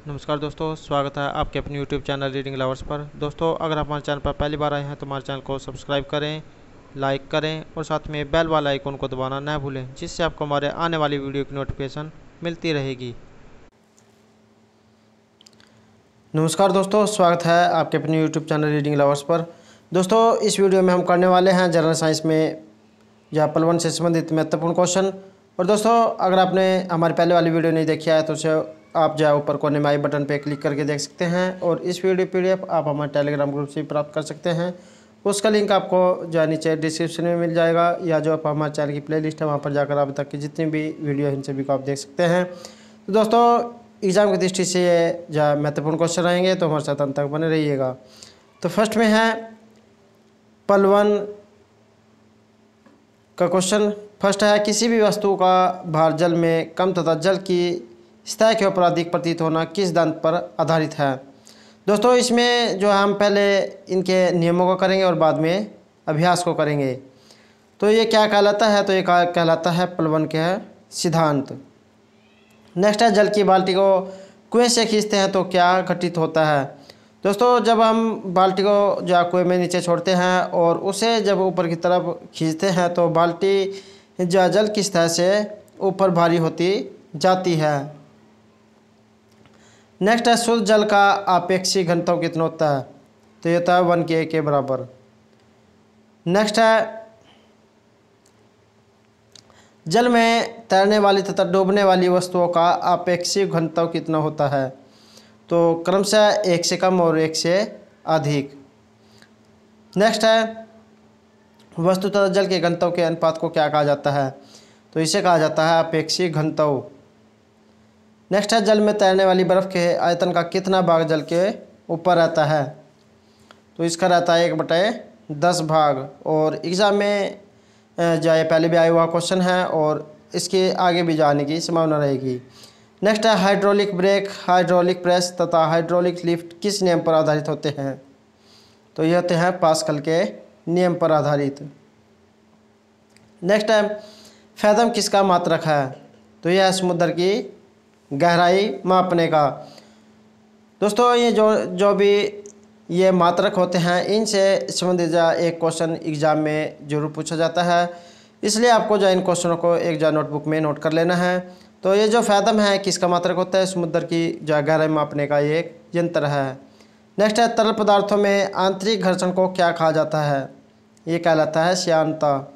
नमस्कार दोस्तों, स्वागत है आपके अपने YouTube चैनल रीडिंग लवर्स पर। दोस्तों, अगर आप हमारे चैनल पर पहली बार आए हैं तो हमारे चैनल को सब्सक्राइब करें, लाइक करें और साथ में बेल वाला आइकन को दबाना न भूलें, जिससे आपको हमारे आने वाली वीडियो की नोटिफिकेशन मिलती रहेगी। नमस्कार दोस्तों, स्वागत है आपके अपने YouTube चैनल रीडिंग लवर्स पर। दोस्तों, इस वीडियो में हम करने वाले हैं जनरल साइंस में या पल 1 से संबंधित महत्वपूर्ण क्वेश्चन। और दोस्तों, अगर आपने हमारी पहले वाली वीडियो नहीं देखी है तो उसे आप जो है ऊपर कोने में आई बटन पे क्लिक करके देख सकते हैं। और इस वीडियो PDF आप हमारे टेलीग्राम ग्रुप से प्राप्त कर सकते हैं। उसका लिंक आपको जो है नीचे डिस्क्रिप्शन में मिल जाएगा, या जो आप हमारे चैनल की प्लेलिस्ट है वहाँ पर जाकर अभी तक की जितनी भी वीडियो है इन सभी को आप देख सकते हैं। तो दोस्तों, एग्ज़ाम की दृष्टि से ये जो महत्वपूर्ण क्वेश्चन रहेंगे, तो हमारे साथ अंत तक बने रहिएगा। तो फर्स्ट में है पल 1 का क्वेश्चन। फर्स्ट है, किसी भी वस्तु का भार जल में कम तथा जल की सतह के ऊपर अधिक प्रतीत होना किस सिद्धांत पर आधारित है। दोस्तों, इसमें जो हम पहले इनके नियमों को करेंगे और बाद में अभ्यास को करेंगे। तो ये क्या कहलाता है, तो ये कहलाता है पल 1 के सिद्धांत। नेक्स्ट है, जल की बाल्टी को कुएं से खींचते हैं तो क्या घटित होता है। दोस्तों, जब हम बाल्टी को जो कुएं में नीचे छोड़ते हैं और उसे जब ऊपर की तरफ खींचते हैं तो बाल्टी जो जल की सतह से ऊपर भारी होती जाती है। नेक्स्ट है, शुद्ध जल का आपेक्षिक घनत्व कितना होता है, तो ये होता है 1 के बराबर। नेक्स्ट है, जल में तैरने वाली तथा डूबने वाली वस्तुओं का आपेक्षिक घनत्व कितना होता है, तो क्रमशः 1 से कम और 1 से अधिक। नेक्स्ट है, वस्तु तथा जल के घनत्व के अनुपात को क्या कहा जाता है, तो इसे कहा जाता है आपेक्षिक घनत्व। नेक्स्ट है, जल में तैरने वाली बर्फ़ के आयतन का कितना भाग जल के ऊपर रहता है, तो इसका रहता है 1/10 भाग। और एग्ज़ाम में जो है पहले भी आया हुआ क्वेश्चन है और इसके आगे भी जाने की संभावना रहेगी। नेक्स्ट है, हाइड्रोलिक ब्रेक, हाइड्रोलिक प्रेस तथा हाइड्रोलिक लिफ्ट किस नियम पर आधारित होते हैं, तो ये होते हैं पास्कल के नियम पर आधारित। नेक्स्ट है, फैथम किसका मात्रक है, तो यह है समुद्र की गहराई मापने का। दोस्तों, ये जो भी ये मात्रक होते हैं इनसे संबंधित एक क्वेश्चन एग्ज़ाम में जरूर पूछा जाता है, इसलिए आपको जो इन क्वेश्चनों को एक नोटबुक में नोट कर लेना है। तो ये जो फैथम है किसका मात्रक होता है, समुद्र की जो गहराई मापने का ये एक यंत्र है। नेक्स्ट है, तरल पदार्थों में आंतरिक घर्षण को क्या कहा जाता है, ये कहलाता है श्यानता।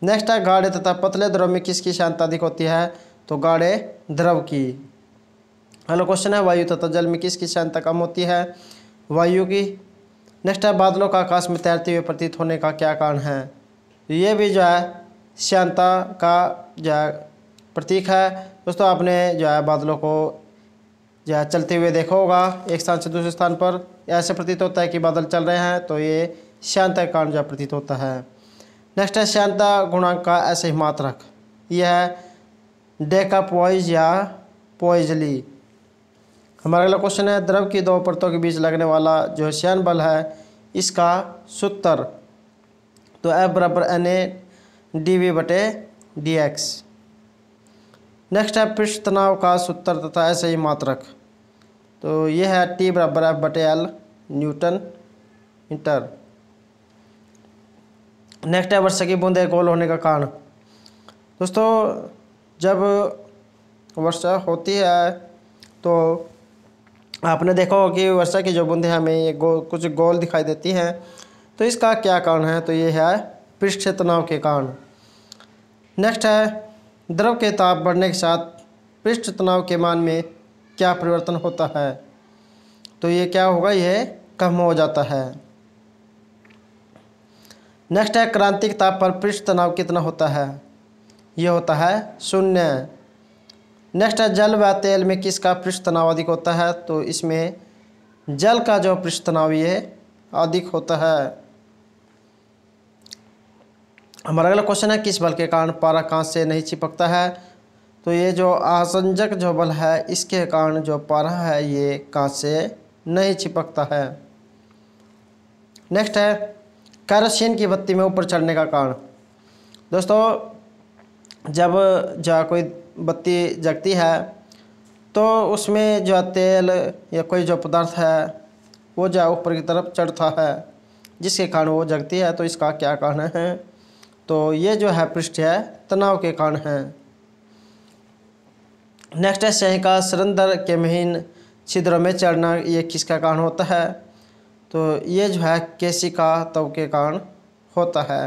नेक्स्ट है, गाढ़े तथा पतले द्रव में किसकी श्यानता अधिक होती है, तो गाढ़े द्रव की। अगला क्वेश्चन है, वायु तथा जल में किसकी श्यानता कम होती है, वायु की। नेक्स्ट है, बादलों का आकाश में तैरते हुए प्रतीत होने का क्या कारण है, तो ये भी जो है श्यानता का जो है प्रतीक है। दोस्तों, आपने जो है बादलों को जो है चलते हुए देखा होगा, एक स्थान से दूसरे स्थान पर ऐसे प्रतीत होता है कि बादल चल रहे हैं, तो ये श्यानता के कारण जो प्रतीत होता है। नेक्स्ट है, श्यानता गुणांक का ऐसे ही मात्रक, यह है डेकापोइज या पोइजली। हमारा अगला क्वेश्चन है, द्रव की 2 परतों के बीच लगने वाला जो श्यान बल है इसका सूत्र, तो F = NA/dV/dx। नेक्स्ट है, पृष्ठ तनाव का सूत्र तथा ऐसे ही मात्रक, तो यह है T = F/L Newton metre. Next है, वर्षा की बूंदें गोल होने का कारण। दोस्तों, जब वर्षा होती है तो आपने देखा होगा कि वर्षा की जो बूंदें हमें ये कुछ गोल दिखाई देती हैं, तो इसका क्या कारण है, तो ये है पृष्ठ तनाव के कारण। नेक्स्ट है, द्रव के ताप बढ़ने के साथ पृष्ठ तनाव के मान में क्या परिवर्तन होता है, तो ये क्या होगा, ये कम हो जाता है। नेक्स्ट है, क्रांतिक ताप पर पृष्ठ तनाव कितना होता है, ये होता है 0। नेक्स्ट है, जल व तेल में किसका पृष्ठ तनाव अधिक होता है, तो इसमें जल का जो पृष्ठ तनाव ये अधिक होता है। हमारा अगला क्वेश्चन है, किस बल के कारण पारा कांच से नहीं चिपकता है, तो ये जो आसंजक जो बल है इसके कारण जो पारा है ये कांच से नहीं चिपकता है। नेक्स्ट है, केरोसिन की बत्ती में ऊपर चढ़ने का कारण। दोस्तों, जब कोई बत्ती जगती है तो उसमें जो तेल या कोई जो पदार्थ है वो जो ऊपर की तरफ चढ़ता है, जिसके कारण वो जगती है। तो इसका क्या कारण है? तो ये जो है पृष्ठ है तनाव के कारण है। नेक्स्ट है शय का सिरंध्र के महीन छिद्रों में चढ़ना, ये किसका कारण होता है? तो ये जो है केशिका तव के कारण होता है।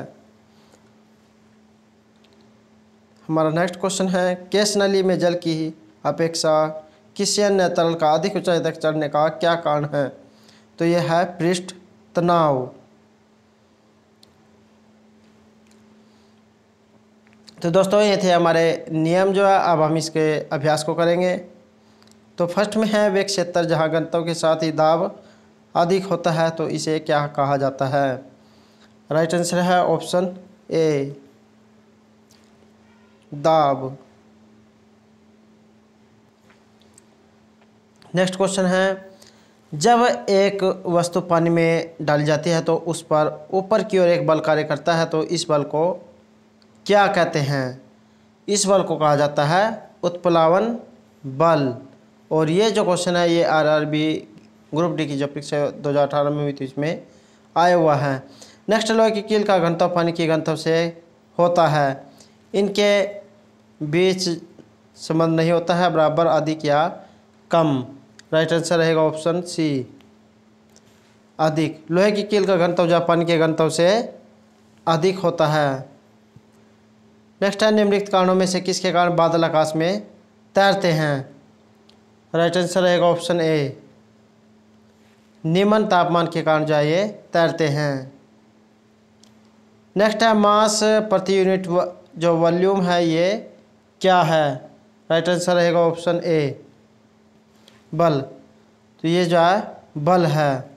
हमारा नेक्स्ट क्वेश्चन है केश नली में जल की अपेक्षा किसी अन्य तरल का अधिक ऊंचाई तक चढ़ने का क्या कारण है? तो यह है पृष्ठ तनाव। तो दोस्तों ये थे हमारे नियम जो है, अब हम इसके अभ्यास को करेंगे। तो फर्स्ट में है वेग क्षेत्र जहाँ गंतव्य के साथ ही दाब अधिक होता है, तो इसे क्या कहा जाता है? राइट आंसर है ऑप्शन ए, दाब। नेक्स्ट क्वेश्चन है जब एक वस्तु पानी में डाली जाती है तो उस पर ऊपर की ओर एक बल कार्य करता है, तो इस बल को क्या कहते हैं? इस बल को कहा जाता है उत्प्लावन बल। और ये जो क्वेश्चन है ये आरआरबी ग्रुप डी की जो परीक्षा 2018 में हुई थी इसमें आया हुआ है। नेक्स्ट लोहे की कील का घनत्व पानी की घनत्व से होता है, इनके बीच संबंध नहीं होता है, बराबर, अधिक या कम। राइट आंसर रहेगा ऑप्शन सी, अधिक। लोहे की कील का घनत्व जो पानी के घनत्व से अधिक होता है। नेक्स्ट है निम्नलिखित कारणों में से किसके कारण बादल आकाश में तैरते हैं? राइट आंसर रहेगा ऑप्शन ए, निम्न तापमान के कारण जो है ये तैरते हैं। नेक्स्ट है मास प्रति यूनिट जो वॉल्यूम है ये क्या है? राइट आंसर रहेगा ऑप्शन ए, बल। तो ये जो है बल है।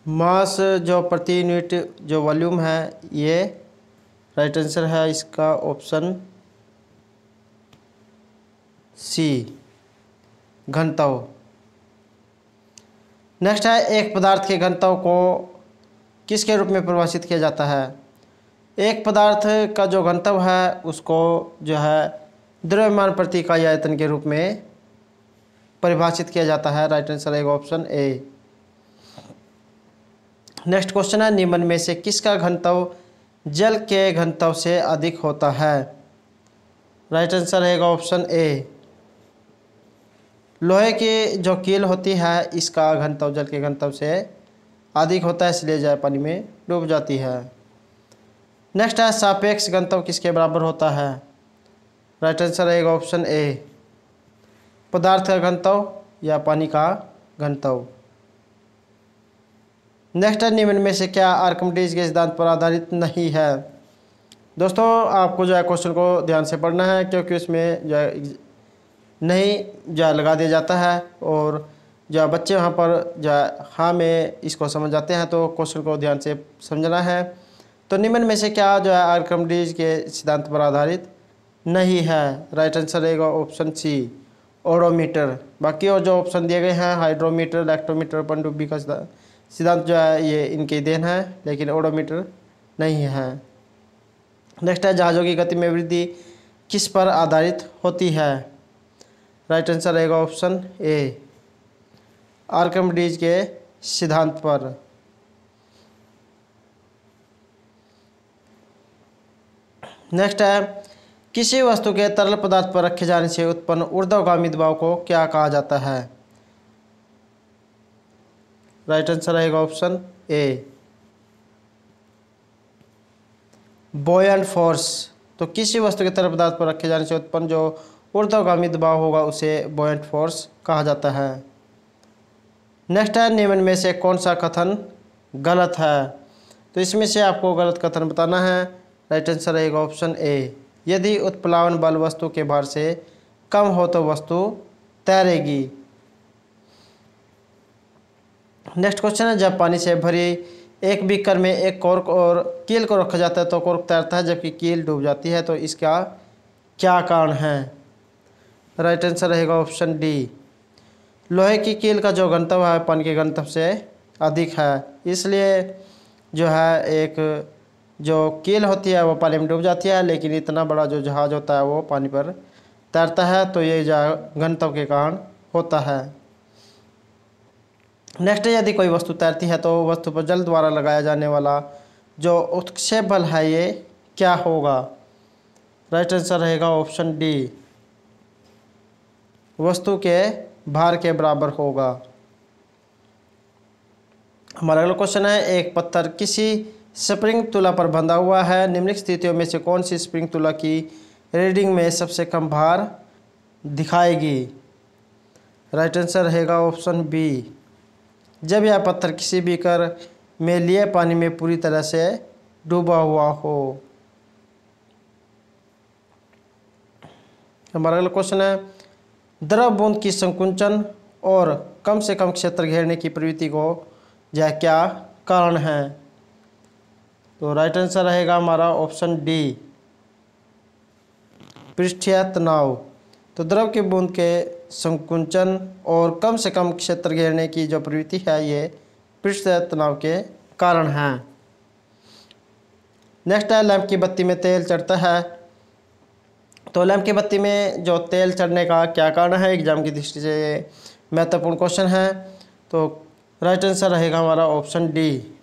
मास जो प्रति यूनिट जो वॉल्यूम है ये राइट आंसर है इसका ऑप्शन सी, घनत्व। नेक्स्ट है एक पदार्थ के घनत्व को किसके रूप में परिभाषित किया जाता है? एक पदार्थ का जो घनत्व है उसको जो है द्रव्यमान प्रति इकाई आयतन के रूप में परिभाषित किया जाता है। राइट आंसर रहेगा ऑप्शन ए। नेक्स्ट क्वेश्चन है निम्न में से किसका घनत्व जल के घनत्व से अधिक होता है? राइट आंसर रहेगा ऑप्शन ए, लोहे की जो कील होती है इसका घनत्व जल के घनत्व से अधिक होता है, इसलिए जो पानी में डूब जाती है। नेक्स्ट है सापेक्ष घनत्व किसके बराबर होता है? राइट आंसर रहेगा ऑप्शन ए, पदार्थ का घनत्व या पानी का घनत्व। नेक्स्ट है निम्न में से क्या आर्किमिडीज के सिद्धांत पर आधारित नहीं है? दोस्तों आपको जो है क्वेश्चन को ध्यान से पढ़ना है, क्योंकि उसमें जो है नहीं जो लगा दिया जाता है और जो बच्चे वहाँ पर जो हाँ में इसको समझ जाते हैं, तो क्वेश्चन को ध्यान से समझना है। तो निम्न में से क्या जो है आर्किमिडीज के सिद्धांत पर आधारित नहीं है? राइट आंसर रहेगा ऑप्शन सी, ओडोमीटर। बाकी और जो ऑप्शन दिए गए हैं हाइड्रोमीटर, इलेक्ट्रोमीटर, पनडुब्बी का सिद्धांत जो है ये इनकी देन है, लेकिन ओडोमीटर नहीं है। नेक्स्ट है जहाज़ों की गति में वृद्धि किस पर आधारित होती है? राइट आंसर रहेगा ऑप्शन ए, आर्किमिडीज के सिद्धांत पर। नेक्स्ट है किसी वस्तु के तरल पदार्थ पर रखे जाने से उत्पन्न ऊर्ध्वगामी दबाव को क्या कहा जाता है? राइट आंसर रहेगा ऑप्शन ए, बॉयंट फोर्स। तो किसी वस्तु के तरल पदार्थ पर रखे जाने से उत्पन्न जो ऊर्ध्वगामी दबाव होगा उसे बॉयंट फोर्स कहा जाता है। नेक्स्ट है निम्न में से कौन सा कथन गलत है? तो इसमें से आपको गलत कथन बताना है। राइट आंसर रहेगा ऑप्शन ए, यदि उत्प्लावन बल वस्तु के भार से कम हो तो वस्तु तैरेगी। नेक्स्ट क्वेश्चन है जब पानी से भरी एक बीकर में एक कॉर्क और कील को रखा जाता है तो कॉर्क तैरता है जबकि कील डूब जाती है, तो इसका क्या कारण है? राइट आंसर रहेगा ऑप्शन डी, लोहे की कील का जो घनत्व है पानी के घनत्व से अधिक है, इसलिए जो है एक जो कील होती है वो पानी में डूब जाती है, लेकिन इतना बड़ा जो जहाज़ होता है वो पानी पर तैरता है। तो ये घनत्व के कारण होता है। नेक्स्ट, यदि कोई वस्तु तैरती है तो वस्तु पर जल द्वारा लगाया जाने वाला जो उत्क्षेप बल है ये क्या होगा? राइट आंसर रहेगा ऑप्शन डी, वस्तु के भार के बराबर होगा। हमारा अगला क्वेश्चन है, एक पत्थर किसी स्प्रिंग तुला पर बंधा हुआ है, निम्नलिखित स्थितियों में से कौन सी स्प्रिंग तुला की रीडिंग में सबसे कम भार दिखाएगी? राइट आंसर रहेगा ऑप्शन बी, जब यह पत्थर किसी बीकर में लिए पानी में पूरी तरह से डूबा हुआ हो। हमारा अगला क्वेश्चन है, द्रव बूंद की संकुचन और कम से कम क्षेत्र घेरने की प्रवृत्ति को यह क्या कारण है? तो राइट आंसर रहेगा हमारा ऑप्शन डी, पृष्ठीय तनाव। तो द्रव की बूंद के संकुचन और कम से कम क्षेत्र घेरने की जो प्रवृत्ति है ये पृष्ठीय तनाव के कारण है। नेक्स्ट है, लैंप की बत्ती में तेल चढ़ता है। तो लैंप की बत्ती में जो तेल चढ़ने का क्या कारण है? एग्जाम की दृष्टि से महत्वपूर्ण क्वेश्चन है। तो राइट आंसर रहेगा हमारा ऑप्शन डी,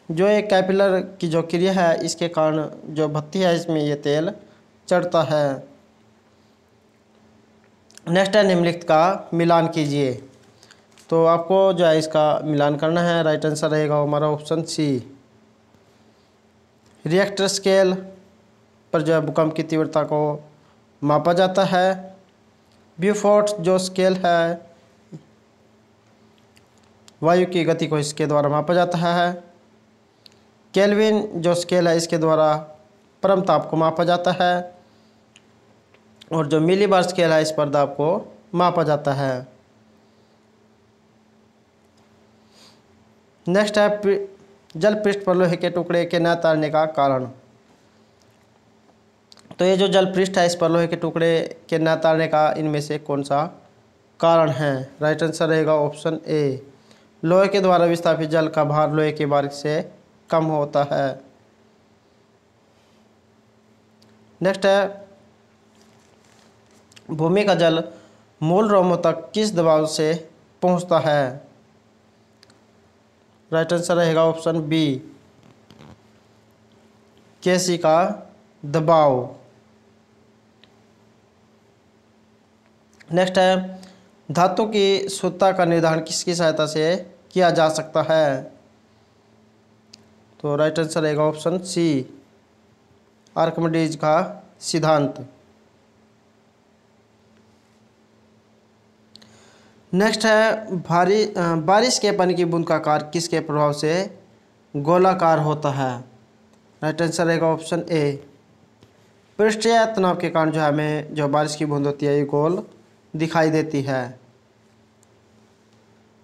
जो एक कैपिलर की जो क्रिया है इसके कारण जो बत्ती है इसमें ये तेल चढ़ता है। नेक्स्ट है, निम्नलिखित का मिलान कीजिए। तो आपको जो है इसका मिलान करना है। राइट आंसर रहेगा हमारा ऑप्शन सी, रिएक्टर स्केल पर जो है भूकंप की तीव्रता को मापा जाता है। ब्यूफोर्ट जो स्केल है वायु की गति को इसके द्वारा मापा जाता है। केल्विन जो स्केल है इसके द्वारा परम ताप को मापा जाता है। और जो मिलीबार स्केल है इस पर दाब को मापा जाता है। नेक्स्ट है, जल पृष्ठ पर लोहे के टुकड़े के न तैरने का कारण। तो ये जो जल पृष्ठ है इस पर लोहे के टुकड़े के न तैरने का इनमें से कौन सा कारण है? राइट आंसर रहेगा ऑप्शन ए, लोहे के द्वारा विस्थापित जल का भार लोहे के भार से कम होता है। नेक्स्ट है, भूमि का जल मूल रोमों तक किस दबाव से पहुंचता है? राइट आंसर रहेगा ऑप्शन बी, केसी का दबाव। नेक्स्ट है, धातु की शुद्धता का निर्धारण किसकी सहायता से किया जा सकता है? तो राइट आंसर रहेगा ऑप्शन सी, आर्किमिडीज का सिद्धांत। नेक्स्ट है, बारिश के पानी की बूंद का आकार किसके प्रभाव से गोलाकार होता है? राइट आंसर रहेगा ऑप्शन ए, पृष्ठीय तनाव के कारण जो है हमें जो बारिश की बूंद होती है ये गोल दिखाई देती है।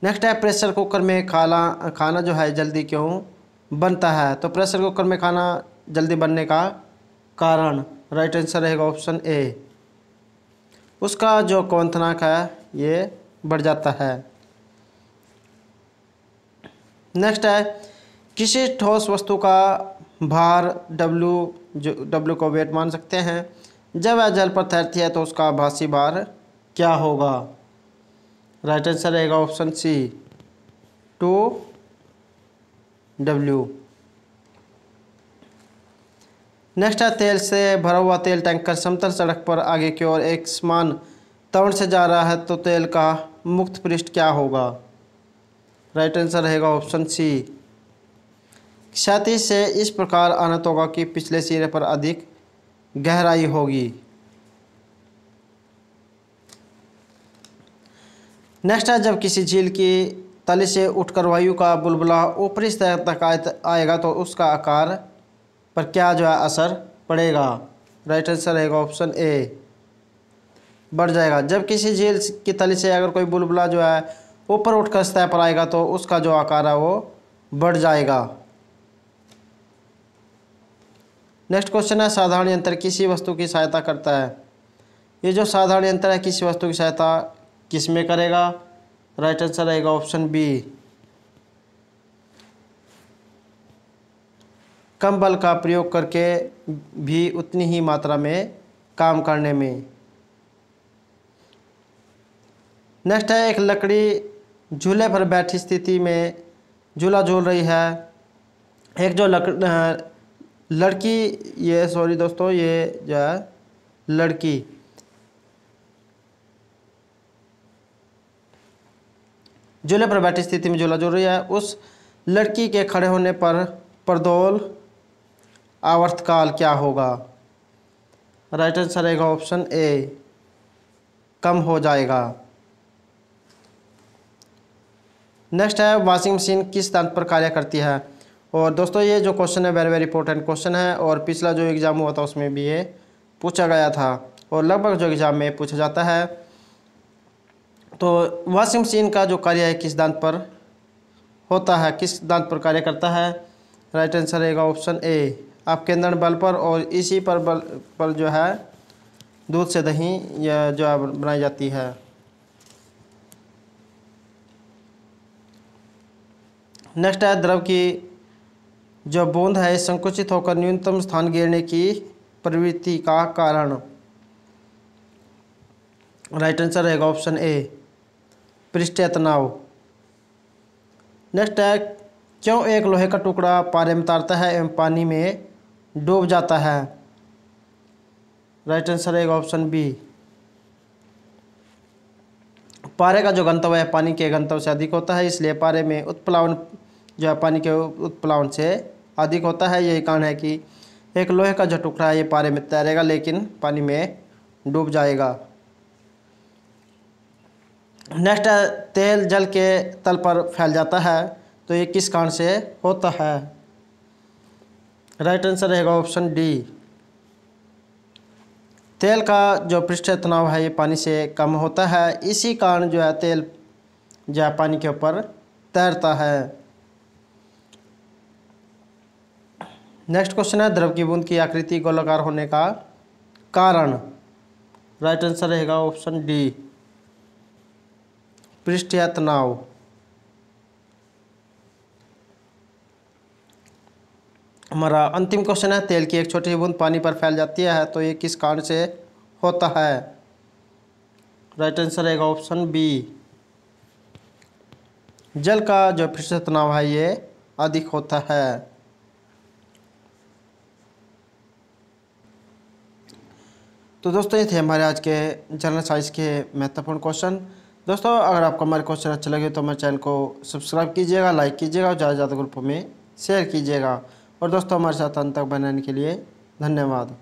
नेक्स्ट है, प्रेशर कुकर में खाना जो है जल्दी क्यों बनता है? तो प्रेशर कुकर में खाना जल्दी बनने का कारण, राइट आंसर रहेगा ऑप्शन ए, उसका जो क्वथनांक है ये बढ़ जाता है। नेक्स्ट है, किसी ठोस वस्तु का भार W को वेट मान सकते हैं, जब वह जल पर तैरती है तो उसका आभासी भार क्या होगा? राइट आंसर रहेगा ऑप्शन सी, 2W। नेक्स्ट है, तेल से भरा हुआ तेल टैंकर समतल सड़क पर आगे की ओर एक समान त्वरण से जा रहा है तो तेल का मुक्त पृष्ठ क्या होगा? राइट आंसर रहेगा ऑप्शन सी, क्षैतिज से इस प्रकार आनत होगा कि पिछले सिरे पर अधिक गहराई होगी। नेक्स्ट है, जब किसी झील की तली से उठकर वायु का बुलबुला ऊपरी सतह तक आएगा तो उसका आकार पर क्या जो है असर पड़ेगा? राइट आंसर रहेगा ऑप्शन ए, बढ़ जाएगा। जब किसी झील की तली से अगर कोई बुलबुला जो है ऊपर उठकर सतह पर आएगा तो उसका जो आकार है वो बढ़ जाएगा। नेक्स्ट क्वेश्चन है, साधारण यंत्र किसी वस्तु की सहायता करता है। ये जो साधारण यंत्र है किसी वस्तु की सहायता किस में करेगा? राइट आंसर रहेगा ऑप्शन बी, कम बल का प्रयोग करके भी उतनी ही मात्रा में काम करने में। नेक्स्ट है, एक लकड़ी झूले पर बैठी स्थिति में झूला झूल रही है। एक जो लड़की, ये सॉरी दोस्तों, ये जो है लड़की झूले पर बैठी स्थिति में झूला झूल रही है। उस लड़की के खड़े होने पर प्रदोल आवर्तकाल क्या होगा? राइट आंसर रहेगा ऑप्शन ए, कम हो जाएगा। नेक्स्ट है, वॉशिंग मशीन किस तंत्र पर कार्य करती है? और दोस्तों ये जो क्वेश्चन है वेरी वेरी इंपॉर्टेंट क्वेश्चन है, और पिछला जो एग्ज़ाम हुआ था उसमें भी ये पूछा गया था, और लगभग जो एग्ज़ाम में पूछा जाता है। तो वॉशिंग मशीन का जो कार्य है किस दांत पर होता है, किस दांत पर कार्य करता है? राइट आंसर रहेगा ऑप्शन ए, अपकेंद्रण बल पर, और इसी पर जो है दूध से दही या जो है बनाई जाती है। नेक्स्ट है, द्रव की जो बूंद है संकुचित होकर न्यूनतम स्थान घेरने की प्रवृत्ति का कारण? राइट आंसर रहेगा ऑप्शन ए, पृष्ठीय तनाव। नेक्स्ट है, क्यों एक लोहे का टुकड़ा पारे में तैरता है एवं पानी में डूब जाता है? राइट आंसर रहेगा ऑप्शन बी, पारे का जो घनत्व है पानी के घनत्व से अधिक होता है, इसलिए पारे में उत्प्लावन जो है पानी के उत्प्लावन से अधिक होता है। यही कारण है कि एक लोहे का जो टुकड़ा है ये पारे में तैरेगा लेकिन पानी में डूब जाएगा। नेक्स्ट है, तेल जल के तल पर फैल जाता है, तो ये किस कारण से होता है? राइट आंसर रहेगा ऑप्शन डी, तेल का जो पृष्ठीय तनाव है ये पानी से कम होता है, इसी कारण जो है तेल जो है पानी के ऊपर तैरता है। नेक्स्ट क्वेश्चन है, द्रव की बूंद की आकृति गोलाकार होने का कारण? राइट आंसर रहेगा ऑप्शन डी, पृष्ठीय तनाव। हमारा अंतिम क्वेश्चन है, तेल की एक छोटी बूंद पानी पर फैल जाती है, तो ये किस कारण से होता है? राइट आंसर रहेगा ऑप्शन बी, जल का जो पृष्ठीय तनाव है ये अधिक होता है। तो दोस्तों ये थे हमारे आज के जनरल साइंस के महत्वपूर्ण क्वेश्चन। दोस्तों अगर आपको हमारे क्वेश्चन अच्छे लगे तो हमारे चैनल को सब्सक्राइब कीजिएगा, लाइक कीजिएगा और ज़्यादा से ज़्यादा ग्रुपों में शेयर कीजिएगा। और दोस्तों हमारे साथ अंत तक बनाने के लिए धन्यवाद।